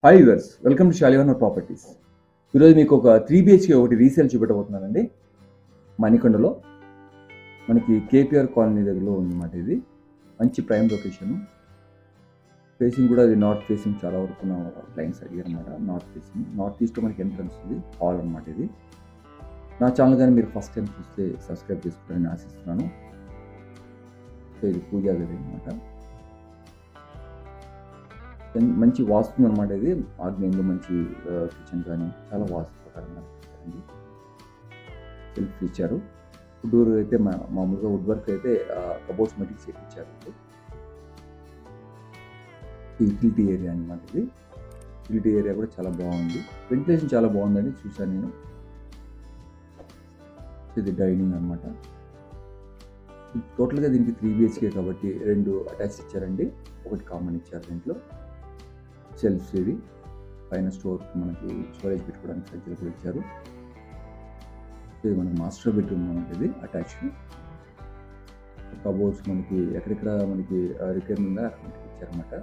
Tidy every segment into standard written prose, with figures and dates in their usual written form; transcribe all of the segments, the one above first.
Hi viewers, welcome to Shalivan properties. ఈరోజు మీకు ఒక 3 BHK ఒకటి రీసేల్ చూపెట్టబోతున్నానండి. మణికొండలో మనకి కేపీఆర్ కాలనీ దగ్గరలో ఉందన్నమాట. ఇది మంచి ప్రైమ్ లొకేషన్. ఫేసింగ్ కూడా అది నార్త్ ఫేసింగ్, చాలా వరకు నా క్లయింట్స్ అడిగారు అనమాట. నార్త్ ఫేసింగ్, నార్త్ ఈస్ట్లో మనకి ఎంట్రన్స్ ఉంది, హాల్ అనమాట. ఇది నా ఛానల్ కానీ మీరు ఫస్ట్ టైం చూస్తే సబ్స్క్రైబ్ చేసుకుంటారని ఆశిస్తున్నాను. సో ఇది పూజా గది అనమాట. మంచి వాస్తు అనమాట. ఇది ఆగ్నేయంలో మంచి కిచెన్ కానీ చాలా వాస్తు ప్రకారంగా ఇచ్చారండి. సెల్ఫ్ ఇచ్చారు. డోర్ అయితే మామూలుగా వుడ్ వర్క్ అయితే కబోర్డ్స్ మట్టికి చేయించారు. యూటిలిటీ ఏరియా అనమాట. ఇది యూటిలిటీ ఏరియా కూడా చాలా బాగుంది. వెంటిలేషన్ చాలా బాగుందని చూసాను నేను. ఇది డైనింగ్ అనమాట. టోటల్గా దీనికి 3 BHK కాబట్టి 2 అటాచ్ ఇచ్చారండి, ఒకటి కామన్ ఇచ్చారు. దీంట్లో సెల్ఫ్స్ ఇవి, పైన స్టోర్ మనకి స్టోరేజ్ పెట్టుకోవడానికి సజ్జలు కూడా ఇచ్చారు. ఇది మనకి మాస్టర్ బెడ్రూమ్ అనమాట. ఇది అటాచ్డ్. కబోర్డ్స్ మనకి ఎక్కడెక్కడ మనకి రిపేర్మెంట్ ఉందో అక్కడ ఇచ్చారనమాట.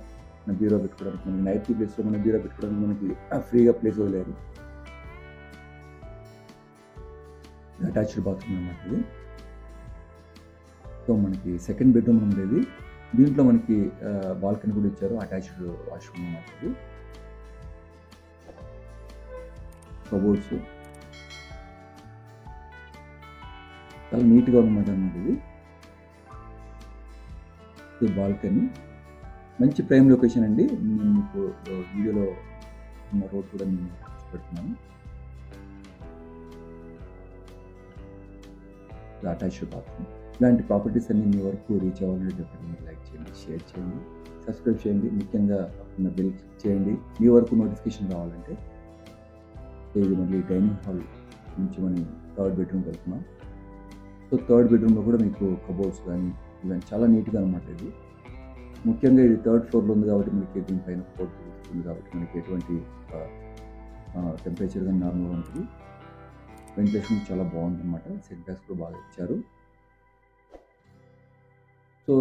మన బ్యూరో పెట్టుకోవడానికి, మనకి నైట్ ప్లేస్లో మన బ్యూరో పెట్టుకోవడానికి మనకి ఫ్రీగా ప్లేస్ వదిలేరు. అటాచ్డ్ బాత్రూమ్ అనమాట ఇది. సో మనకి సెకండ్ బెడ్రూమ్ ఉండేది. దీంట్లో మనకి బాల్కనీ కూడా ఇచ్చారు, అటాచ్డ్ వాష్రూమ్ అనమాట. ఇది కబోర్డ్స్ చాలా నీట్గా ఉందన్నమాట. ఇది బాల్కనీ, మంచి ప్రైమ్ లొకేషన్ అండి. నేను మీకు వీడియోలో ఉన్న రోడ్ కూడా నేను పెడుతున్నాను. Attached bathroom. ఇలాంటి ప్రాపర్టీస్ అన్ని మీ వరకు రీచ్ అవ్వాలంటే డెఫినెట్గా లైక్ చేయండి, షేర్ చేయండి, సబ్స్క్రైబ్ చేయండి. ముఖ్యంగా ఉన్న బెల్ క్లిక్ చేయండి మీ వరకు నోటిఫికేషన్ రావాలంటే. ఇది మళ్ళీ డైనింగ్ హాల్ నుంచి మనం థర్డ్ బెడ్రూమ్కి వెళ్తున్నాం. సో థర్డ్ బెడ్రూమ్లో కూడా మీకు కబోర్డ్స్ కానీ ఇవన్నీ చాలా నీట్గా అనమాట. ఇది ముఖ్యంగా ఇది థర్డ్ ఫ్లోర్లో ఉంది కాబట్టి మనకి దీనిపైన ఫోర్త్ ఉంది కాబట్టి మనకి ఎటువంటి టెంపరేచర్ కానీ నార్మల్గా ఉంటుంది. వెంటిలేషన్ చాలా బాగుంది అనమాట. సెట్ బ్యాక్స్ కూడా బాగా ఇచ్చారు. సో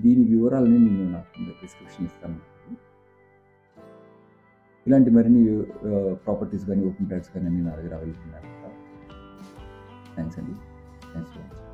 దీని వివరాలని నేను నాకు డిస్క్రిప్షన్ ఇస్తాను. ఇలాంటి మరిన్ని ప్రాపర్టీస్ కానీ ఓపెన్ ప్లాట్స్ కానీ నేను నా దగ్గర అవైలబుల్ ఉన్నాయి. థ్యాంక్స్ అండి. Thanks for watching.